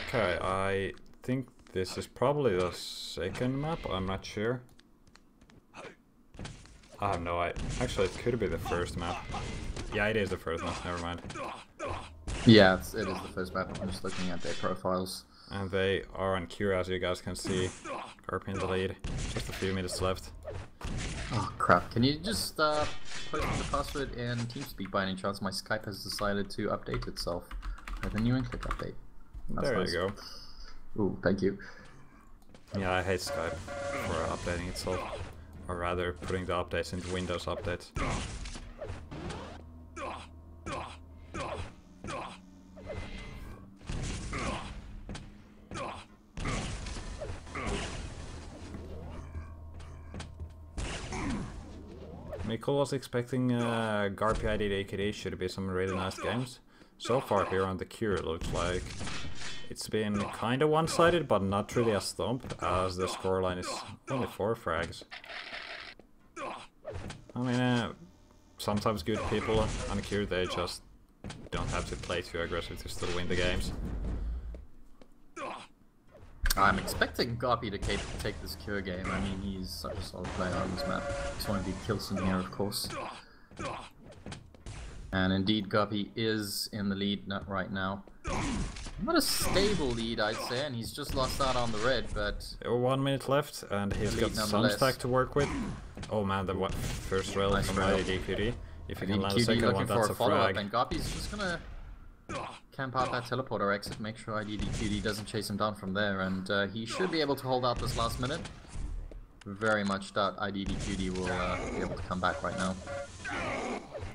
Okay, I think this is probably the second map, I'm not sure. I have no idea. Actually, it could be the first map. Yeah, it is the first map, never mind. Yeah, it is the first map. I'm just looking at their profiles. And they are on Cure, as you guys can see. Garpy in the lead. Just a few minutes left. Oh crap, can you just post the password in TeamSpeak by any chance? My Skype has decided to update itself with a new and click update. That's there nice. you go. Ooh, thank you. Yeah, I hate Skype for updating itself. Or rather, putting the updates into Windows updates. Mikkel was expecting Garpy IDDKD should be some really nice games. So far here on the Cure it looks like it's been kinda one-sided, but not really a stomp, as the scoreline is only 4 frags. I mean, sometimes good people on Cure, they just don't have to play too aggressive to still win the games. I'm expecting Garpy to take this Cure game. I mean, he's such a solid player on this map. Just want to be Kilson here, of course. And indeed, Garpy is in the lead right now. Not a stable lead, I'd say, and he's just lost out on the red, but... 1 minute left, and he's got some stack to work with. Oh man, the first rail Nice from rail. IDDQD. If he can land a IDDQD second one, looking that's for a a follow-up, frag. and Garpy's just gonna camp out that teleporter exit, make sure IDDQD doesn't chase him down from there, and he should be able to hold out this last minute. Very much doubt IDDQD will be able to come back right now.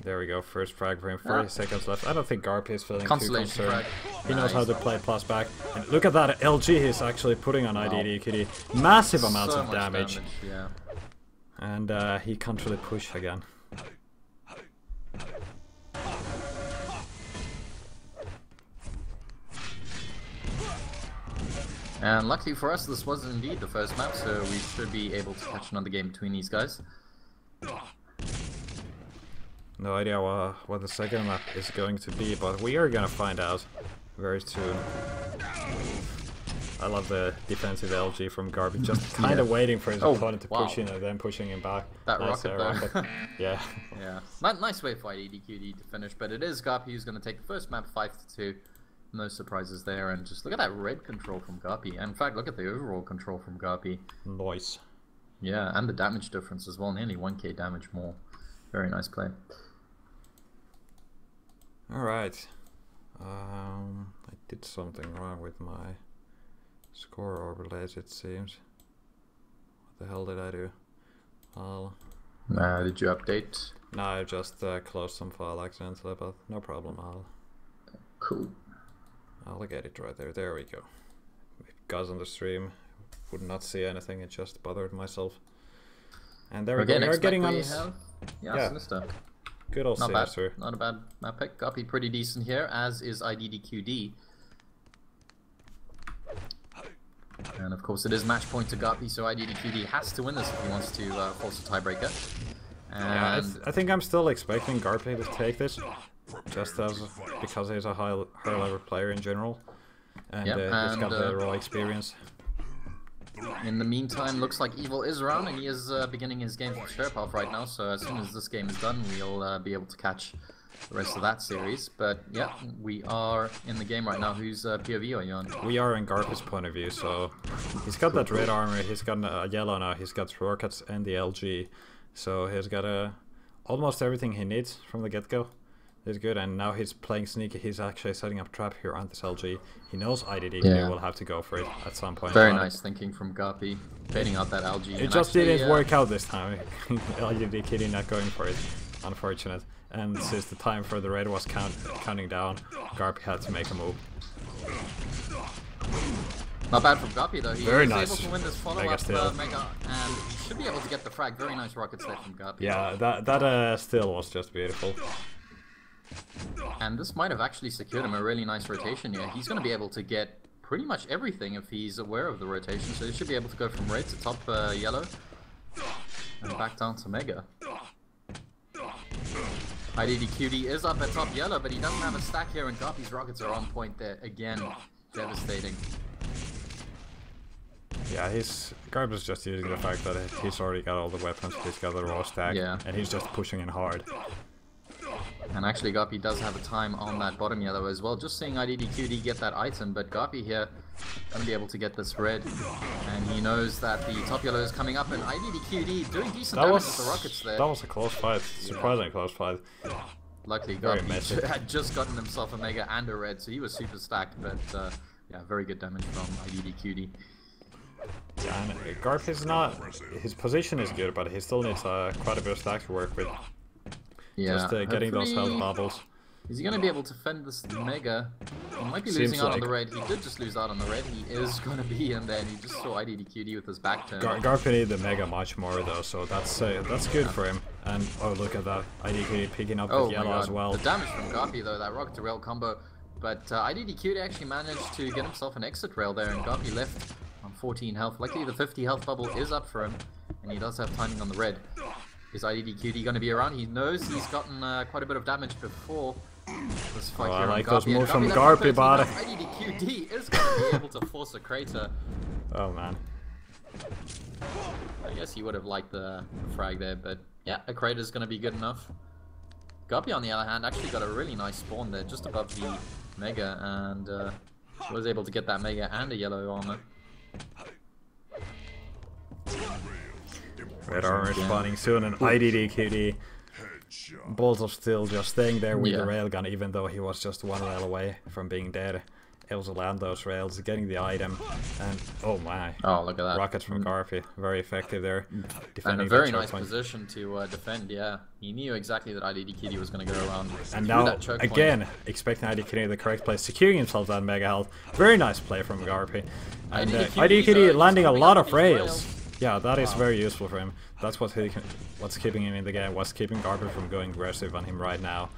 There we go, first frag for him, 30 seconds left. I don't think Garpy is feeling too Consolation concerned. frag. He knows Nice. how to play plus back. And look at that LG he's actually putting on IDDQD. Massive amounts So of much damage. Yeah. And he can't really push again. And luckily for us, this was indeed the first map, so we should be able to catch another game between these guys. No idea what the second map is going to be, but we are gonna find out very soon. I love the defensive LG from Garpy, just kind of waiting for his opponent to push in and then pushing him back. That Nice, rocket though. Yeah. Yeah. Nice way for IDDQD to finish, but it is Garpy who's going to take the first map 5-2. No surprises there, and just look at that red control from Garpy. In fact, look at the overall control from Garpy. Noise. Yeah, and the damage difference as well, nearly 1k damage more. Very nice play. Alright. I did something wrong with my score overlays, it seems. What the hell did I do? Did you update? No, I just closed some file accidentally, but no problem. Cool. I'll get it right there. There we go. If guys on the stream would not see anything, it just bothered myself. And there we go. We're getting on this. Yeah, Sinister. Good old Not bad. Sinister. Not a bad map pick. Garpy pretty decent here, as is IDDQD. And of course it is match point to Garpy, so IDDQD has to win this if he wants to force a tiebreaker. Yeah, And I think I'm still expecting Garpy to take this, just as because he's a high level player in general, and Yep, he's got and, the raw experience. in the meantime, looks like Evil is around, and he is beginning his game with Sherpov right now, so as soon as this game is done, we'll be able to catch the rest of that series. But yeah, we are in the game right now. Whose POV are you on? We are in Garpy's point of view, so he's got that red armor, he's got a yellow now, he's got rockets and the LG, so he's got almost everything he needs from the get-go. He's good, and now he's playing sneaky. He's actually setting up trap here on this LG. He knows IDD will have to go for it at some point. Very nice thinking from Garpy, baiting out that LG. It just didn't work out this time. IDD Kitty not going for it. Unfortunate. And since the time for the red was counting down, Garpy had to make a move. Not bad from Garpy though. He Very was nice. able to win this follow-up Mega, and he should be able to get the frag. Very nice rockets there from Garpy. Yeah, that still was just beautiful. And this might have actually secured him a really nice rotation here. He's going to be able to get pretty much everything if he's aware of the rotation. So he should be able to go from red to top yellow and back down to Mega. IDDQD is up at top yellow, but he doesn't have a stack here, and Garpy's rockets are on point there again. devastating. Yeah, Garp is just using the fact that he's already got all the weapons, he's got the raw stack, and he's just pushing in hard. And actually Garpy does have a time on that bottom yellow as well, just seeing IDDQD get that item, but Garpy here gonna be able to get this red, and he knows that the top yellow is coming up, and IDDQD doing decent damage with the rockets there. That was a close fight, surprisingly close fight. Luckily Garpy had just gotten himself a mega and a red, so he was super stacked, but yeah, very good damage from IDDQD. Yeah, and Garp is not, his position is good, but he still needs quite a bit of stack to work with. Yeah, just getting those health bubbles. Is he going to be able to fend this mega? He might be losing out on the red. He did just lose out on the red. He is going to be in there, and he just saw IDDQD with his back turn. Garpy needs the mega much more though, so that's good for him. And oh, look at that, IDDQD picking up the yellow as well. The damage from Garpy though, that rocket to rail combo. But IDDQD actually managed to get himself an exit rail there, and Garpy left on 14 health. Luckily the 50 health bubble is up for him, and he does have timing on the red. Is IDDQD going to be around? He knows he's gotten quite a bit of damage before this fight here. I like those moves from Garpy, but IDDQD is going to be able to force a crater. Oh man. I guess he would have liked the frag there, but yeah, a crater is going to be good enough. Garpy, on the other hand, actually got a really nice spawn there, just above the mega, and was able to get that mega and a yellow armor. Red armor spawning soon, and IDDQD Balls of Steel just staying there with the railgun, even though he was just one rail away from being dead. Able to land those rails, getting the item, and oh my! Oh, look at that! Rockets from Garpy, very effective there. And a very nice position to defend. Yeah, he knew exactly that IDDQD was going to go around. And now again, expecting IDDQD in the correct place, securing himself that mega health. Very nice play from Garpy, and IDDQD landing a lot of rails. Yeah, that is very useful for him. That's what's keeping him in the game. What's keeping Garpy from going aggressive on him right now,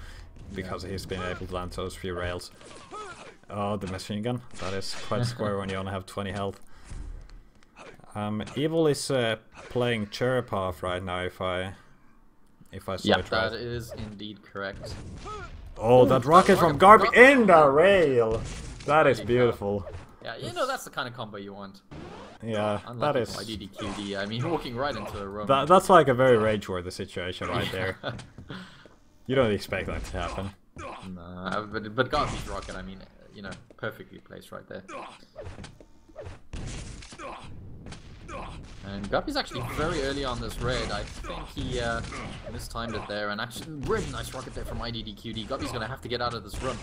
because he's been able to land those few rails. Oh, the machine gun. That is quite square when you only have 20 health. Evil is playing Cherepov right now, if I saw it right. That is indeed correct. Oh, that rocket from Garpy in the rail! That is beautiful. Yeah, you know that's the kind of combo you want. Yeah, unlike that is... IDDQD, I mean, walking right into a room. That's like a very rage-worthy situation right there. You don't expect that to happen. Nah, but Garpy's rocket, I mean, you know, perfectly placed right there. And Garpy's actually very early on this red. I think he mistimed it there, and actually really nice rocket there from IDDQD. Garpy's gonna have to get out of this room.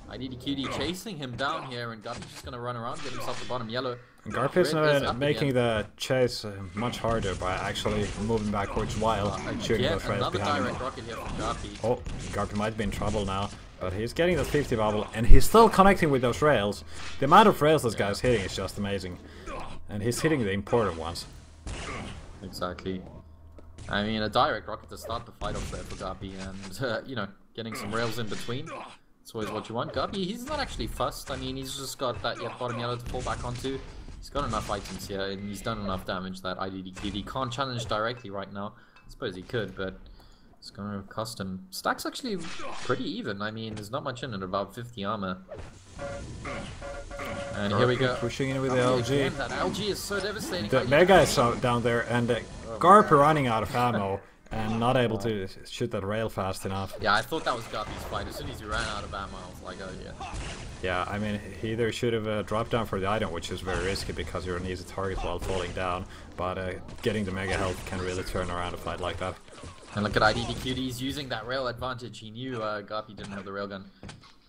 IDDQD chasing him down here, and Garpy's just gonna run around, get himself the bottom yellow. Garpy's making the chase much harder by actually moving backwards while shooting those rails behind him. Rocket here from Garpy. Oh, Garpy might be in trouble now, but he's getting the 50 bubble, and he's still connecting with those rails. The amount of rails this guy's hitting is just amazing, and he's hitting the important ones. Exactly. I mean, a direct rocket to start the fight off there for Garpy, and you know, getting some rails in between. That's always what you want. Garpy, he's not actually fussed. I mean, he's just got that bottom yellow to fall back onto. He's got enough items here, and he's done enough damage that IDDQD can't challenge directly right now. I suppose he could, but it's going to cost him. Stack's actually pretty even. I mean, there's not much in it, about 50 armor. And Garpy here we go. Pushing in with the LG. Again, that LG is so devastating. The mega is down there, and Garpy running out of ammo. And not able to shoot that rail fast enough. Yeah, I thought that was Garpy's fight. As soon as he ran out of ammo, I was like, oh yeah. Yeah, I mean, he either should have dropped down for the item, which is very risky because you're an easy target while falling down, but getting the mega health can really turn around a fight like that. And look at IDDQD, he's using that rail advantage. He knew Garpy didn't have the railgun.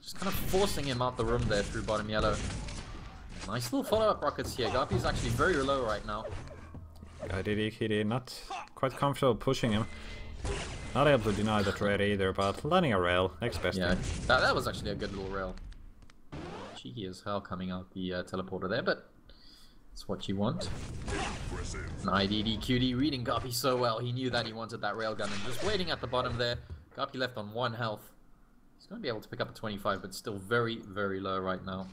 Just kind of forcing him out the room there through bottom yellow. Nice little follow-up rockets here. Garpy's actually very low right now. IDDQD not quite comfortable pushing him. Not able to deny the trade either, but landing a rail, next best thing. That was actually a good little rail. Cheeky as hell coming out the teleporter there, but it's what you want. And IDDQD reading Garpy so well, he knew that he wanted that railgun, and just waiting at the bottom there. Garpy left on 1 health. He's going to be able to pick up a 25, but still very, very low right now.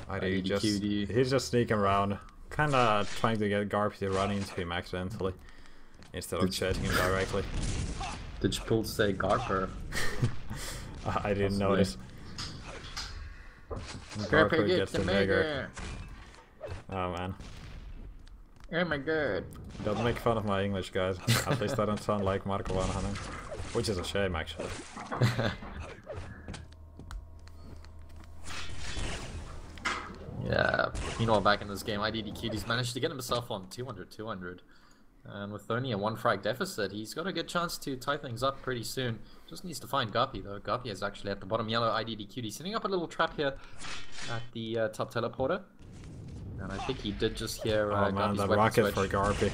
IDDQD, he's just sneaking around. Kinda trying to get Garpy to run into him accidentally, instead of chatting him directly. Did you pull to say Garper? I didn't notice. Garpy gets the Mega. Oh man. Oh my god. Don't make fun of my English, guys. At least I don't sound like Marco Van Hanen. Which is a shame, actually. Yeah, meanwhile back in this game, IDDQD's managed to get himself on 200-200. And with only a 1 frag deficit, he's got a good chance to tie things up pretty soon. Just needs to find Garpy though. Garpy is actually at the bottom yellow, IDDQD setting up a little trap here at the top teleporter. And I think he did just hear oh man, Garpy's that weapon rocket switch. for Garpy.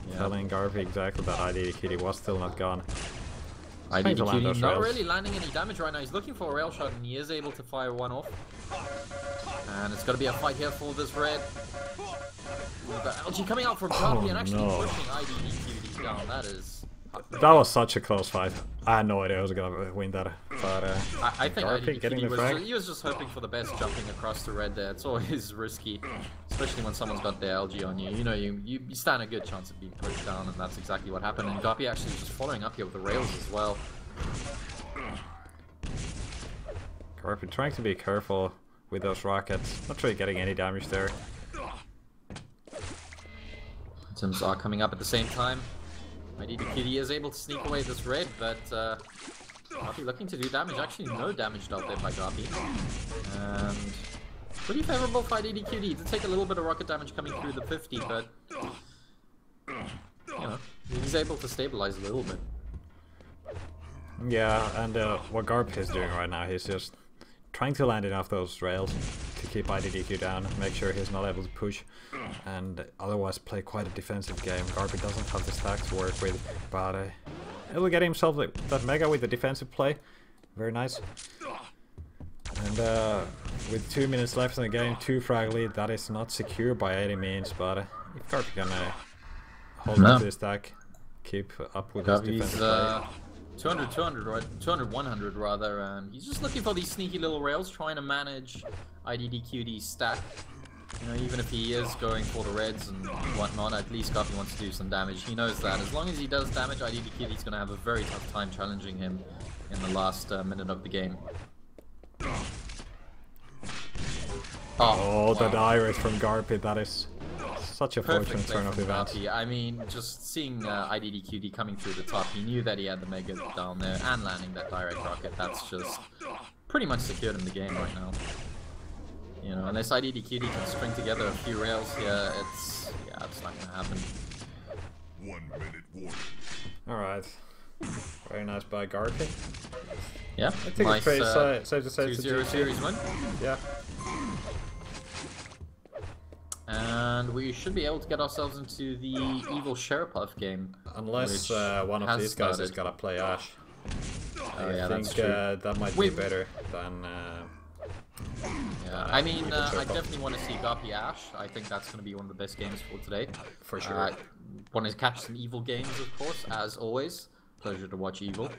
Yeah. Telling Garpy exactly that IDDQD was still not gone. IDDQD not really landing any damage right now. He's looking for a rail shot and he is able to fire one off. And it's going to be a fight here for this red. The LG coming out from Garpy and actually pushing IDDQD down. That is... That was such a close fight. I had no idea I was going to win that. But I think Garpy getting the frag. He was just hoping for the best jumping across the red there. It's always risky, especially when someone's got their LG on you. You know, you stand a good chance of being pushed down, and that's exactly what happened. And Garpy actually just following up here with the rails as well. Garpy trying to be careful with those rockets. Not really getting any damage there. Sims are coming up at the same time. IDDQD is able to sneak away this red, but Garpy looking to do damage. Actually, no damage dealt there by Garpy. And pretty favorable for IDDQD. To take a little bit of rocket damage coming through the 50, but you know, he's able to stabilize a little bit. Yeah, and what Garpy is doing right now, he's just trying to land enough those rails to keep IDDQ down, make sure he's not able to push, and otherwise play quite a defensive game. Garpy doesn't have the stacks to work with, but he'll get himself that Mega with the defensive play. Very nice. And with 2 minutes left in the game, 2 frag lead, that is not secure by any means, but if Garpy can hold on to his stack, keep up with his defensive play. 200-200, right? 200-100 rather, and he's just looking for these sneaky little rails, trying to manage IDDQD's stack. You know, even if he is going for the reds and whatnot, at least Garpy wants to do some damage. He knows that as long as he does damage, IDDQD's going to have a very tough time challenging him in the last minute of the game. Oh, the direct from Garpy, that is such a fortunate turn of events. I mean, just seeing IDDQD coming through the top, he knew that he had the Mega down there, and landing that direct rocket, that's just pretty much secured in the game right now. You know, unless IDDQD can string together a few rails here, it's not gonna happen. 1 minute warning. Alright. Very nice by Garpy. Yeah, I think nice, it's pretty safe to say it's a 2-0 GG. series win. Yeah. And we should be able to get ourselves into the Evil Sheriff game. Unless one of these guys is gonna play Ash. Oh, yeah, I that's think true. that might be better than... I mean, I definitely want to see Garpy Ash. I think that's going to be one of the best games for today. For sure. Want to catch some Evil games, of course, as always. Pleasure to watch Evil.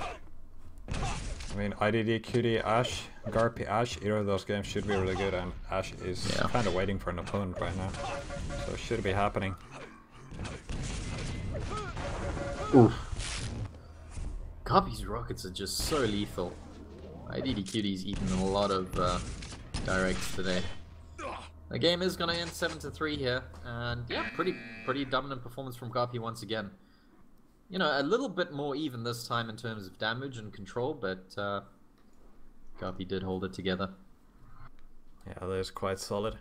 I mean, IDDQD Ash, Garpy Ash, either of those games should be really good, and Ash is kind of waiting for an opponent right now. So it should be happening. Oof. Garpy's rockets are just so lethal. IDDQD's eaten a lot of directs today. The game is going to end 7-3 here, and yeah, pretty dominant performance from Garpy once again. You know, a little bit more even this time in terms of damage and control, but Garpy did hold it together. Yeah, that is quite solid.